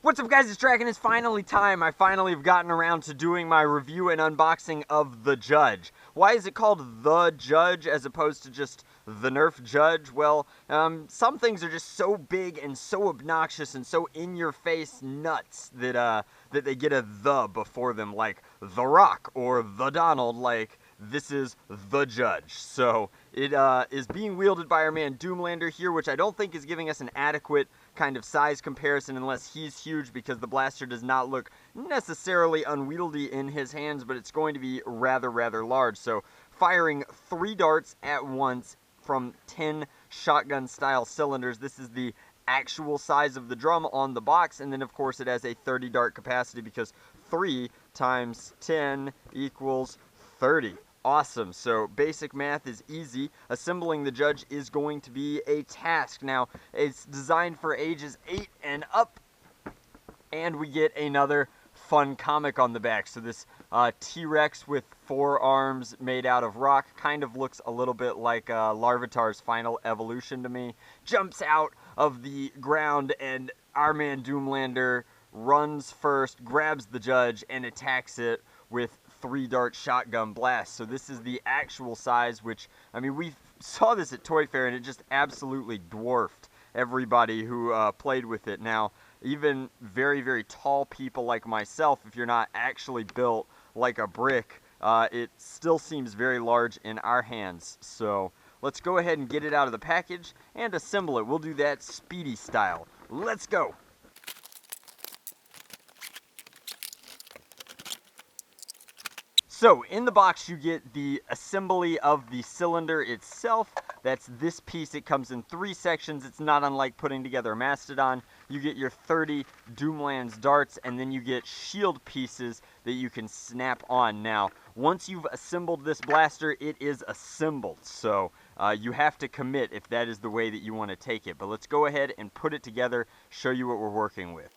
What's up, guys? It's Drac, and it's finally time. I finally have gotten around to doing my review and unboxing of The Judge. Why is it called The Judge as opposed to just The Nerf Judge? Well, some things are just so big and so obnoxious and so in-your-face nuts that they get a the before them, like The Rock or The Donald, like this is The Judge. So it is being wielded by our man Doomlander here, which I don't think is giving us an adequate kind of size comparison unless he's huge, because the blaster does not look necessarily unwieldy in his hands, but it's going to be rather large. So firing 3 darts at once from 10 shotgun style cylinders. This is the actual size of the drum on the box, and then of course it has a 30 dart capacity because 3 times 10 equals 30. Awesome. So basic math is easy. Assembling the Judge is going to be a task. Now, it's designed for ages 8 and up, and we get another fun comic on the back. So this T-Rex with 4 arms made out of rock kind of looks a little bit like Larvitar's final evolution to me. Jumps out of the ground, and our man Doomlander runs first, grabs the Judge, and attacks it with 3 dart shotgun blast. So this is the actual size, which, I mean, we saw this at Toy Fair and it just absolutely dwarfed everybody who played with it. Now, even very tall people like myself, if you're not actually built like a brick, it still seems very large in our hands. So let's go ahead and get it out of the package and assemble it. We'll do that speedy style. Let's go. So, in the box you get the assembly of the cylinder itself. That's this piece. It comes in 3 sections. It's not unlike putting together a Mastodon. You get your 30 Doomlands darts, and then you get shield pieces that you can snap on. Now, once you've assembled this blaster, it is assembled. So, you have to commit if that is the way that you want to take it. But let's go ahead and put it together, show you what we're working with.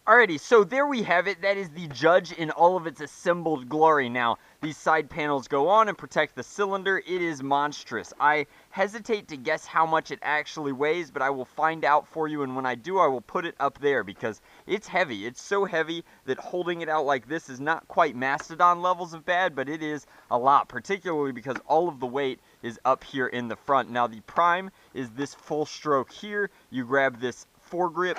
Alrighty, so there we have it. That is the Judge in all of its assembled glory. Now, these side panels go on and protect the cylinder. It is monstrous. I hesitate to guess how much it actually weighs, but I will find out for you, and when I do, I will put it up there because it's heavy. It's so heavy that holding it out like this is not quite Mastodon levels of bad, but it is a lot, particularly because all of the weight is up here in the front. Now, the prime is this full stroke here. You grab this foregrip,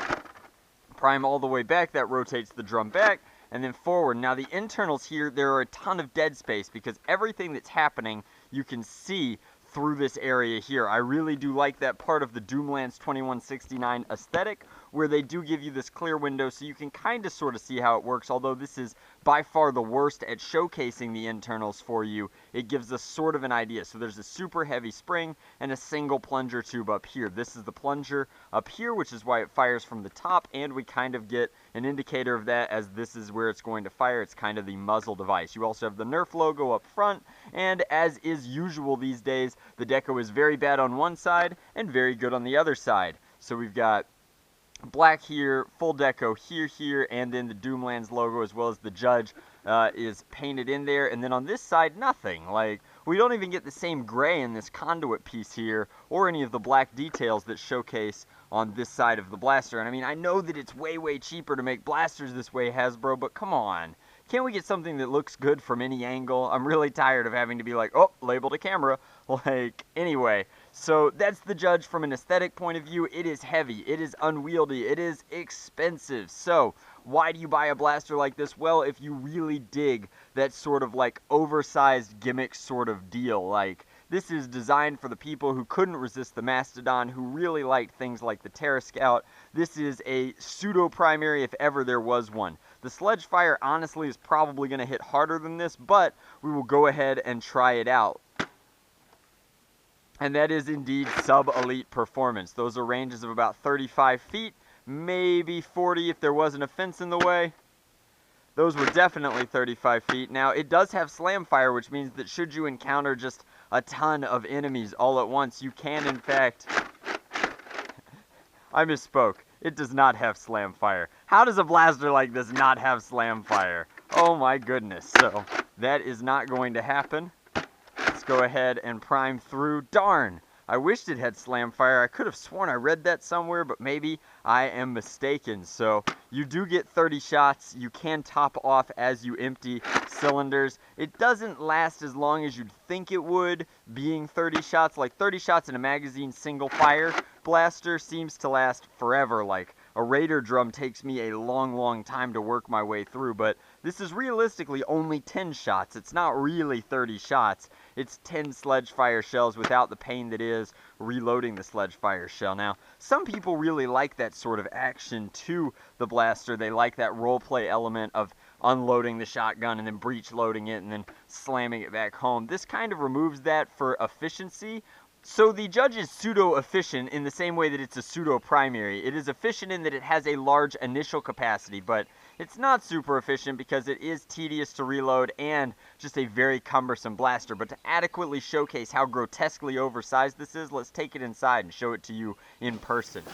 prime all the way back, that rotates the drum back, and then forward. Now the internals here, there are a ton of dead space because everything that's happening you can see through this area here. I really do like that part of the Doomlands 2169 aesthetic, where they do give you this clear window so you can kind of sort of see how it works, although this is by far the worst at showcasing the internals for you. It gives us sort of an idea. So there's a super heavy spring and a single plunger tube up here. This is the plunger up here, which is why it fires from the top, and we kind of get an indicator of that as this is where it's going to fire. It's kind of the muzzle device. You also have the Nerf logo up front, and as is usual these days, the deco is very bad on one side and very good on the other side. So we've got black here, full deco here, and then the Doomlands logo as well as the Judge is painted in there. And then on this side, nothing. Like, we don't even get the same gray in this conduit piece here or any of the black details that showcase on this side of the blaster. And I mean, I know that it's way cheaper to make blasters this way, Hasbro, but come on. Can't we get something that looks good from any angle? I'm really tired of having to be like, oh, label to camera. Like, anyway, so that's the Judge from an aesthetic point of view. It is heavy, it is unwieldy, it is expensive. So, why do you buy a blaster like this? Well, if you really dig that sort of like oversized gimmick sort of deal, like, this is designed for the people who couldn't resist the Mastodon, who really liked things like the Terra Scout. This is a pseudo-primary if ever there was one. The Sledgefire, honestly, is probably going to hit harder than this, but we will go ahead and try it out. And that is indeed sub-elite performance. Those are ranges of about 35 feet, maybe 40 if there wasn't a fence in the way. those were definitely 35 feet. Now, it does have Slamfire, which means that should you encounter just a ton of enemies all at once, you can, in fact... I misspoke. It does not have Slamfire. How does a blaster like this not have Slamfire? Oh my goodness. So, that is not going to happen. Let's go ahead and prime through. Darn! I wished it had Slamfire. I could have sworn I read that somewhere, but maybe I am mistaken. So, you do get 30 shots. You can top off as you empty cylinders. It doesn't last as long as you'd think it would, being 30 shots. Like 30 shots in a magazine single fire blaster seems to last forever. Like a Raider drum takes me a long time to work my way through, but this is realistically only 10 shots. It's not really 30 shots. It's 10 sledge fire shells without the pain that is reloading the sledge fire shell. Now, some people really like that sort of action to the blaster. They like that roleplay element of unloading the shotgun and then breech loading it and then slamming it back home. This kind of removes that for efficiency. So the Judge is pseudo-efficient in the same way that it's a pseudo-primary. It is efficient in that it has a large initial capacity, but it's not super efficient because it is tedious to reload and just a very cumbersome blaster. But to adequately showcase how grotesquely oversized this is, let's take it inside and show it to you in person.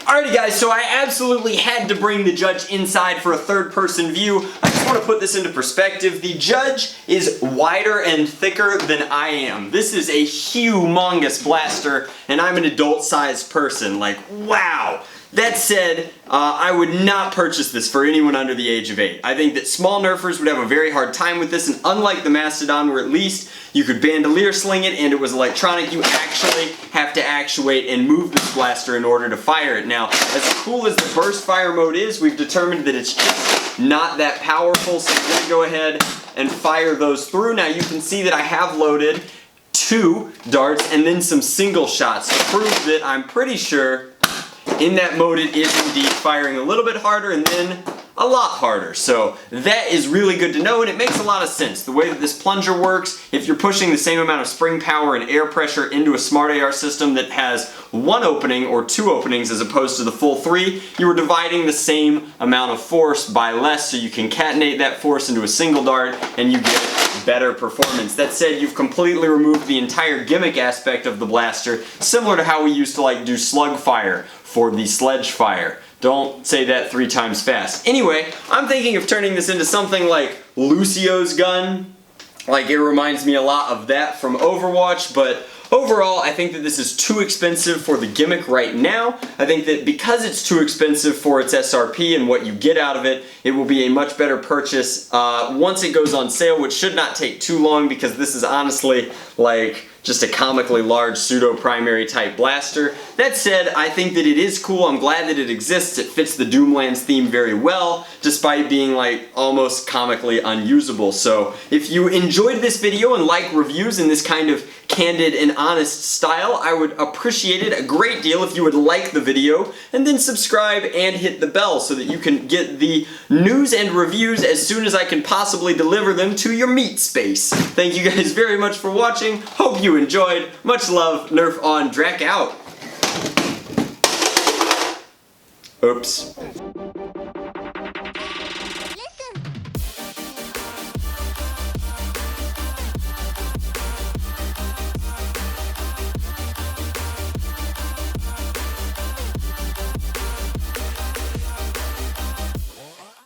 Alrighty guys, so I absolutely had to bring the Judge inside for a third-person view. I just want to put this into perspective. The Judge is wider and thicker than I am. This is a humongous blaster, and I'm an adult-sized person. Like, wow! That said, I would not purchase this for anyone under the age of 8. I think that small nerfers would have a very hard time with this, and unlike the Mastodon, where at least you could bandolier sling it and it was electronic, you actually have to actuate and move this blaster in order to fire it. Now, as cool as the burst fire mode is, we've determined that it's just not that powerful, so I'm going to go ahead and fire those through. Now, you can see that I have loaded 2 darts and then some single shots to prove that I'm pretty sure in that mode it is indeed firing a little bit harder and then a lot harder. So that is really good to know, and it makes a lot of sense. The way that this plunger works, if you're pushing the same amount of spring power and air pressure into a Smart AR system that has 1 opening or 2 openings as opposed to the full 3, you are dividing the same amount of force by less, so you concatenate that force into a single dart and you get better performance. That said, you've completely removed the entire gimmick aspect of the blaster, similar to how we used to do slug fire for the sledge fire. Don't say that 3 times fast. Anyway, I'm thinking of turning this into something like Lucio's gun. Like, it reminds me a lot of that from Overwatch, but overall, I think that this is too expensive for the gimmick right now. I think that because it's too expensive for its SRP and what you get out of it, it will be a much better purchase once it goes on sale, which should not take too long because this is honestly like just a comically large pseudo-primary type blaster. That said, I think that it is cool. I'm glad that it exists. It fits the Doomlands theme very well, despite being like almost comically unusable. So if you enjoyed this video and like reviews in this kind of candid and honest style, I would appreciate it a great deal if you would like the video and then subscribe and hit the bell so that you can get the news and reviews as soon as I can possibly deliver them to your meat space. Thank you guys very much for watching. Hope you enjoyed. Much love. Nerf on. Drac out. Oops.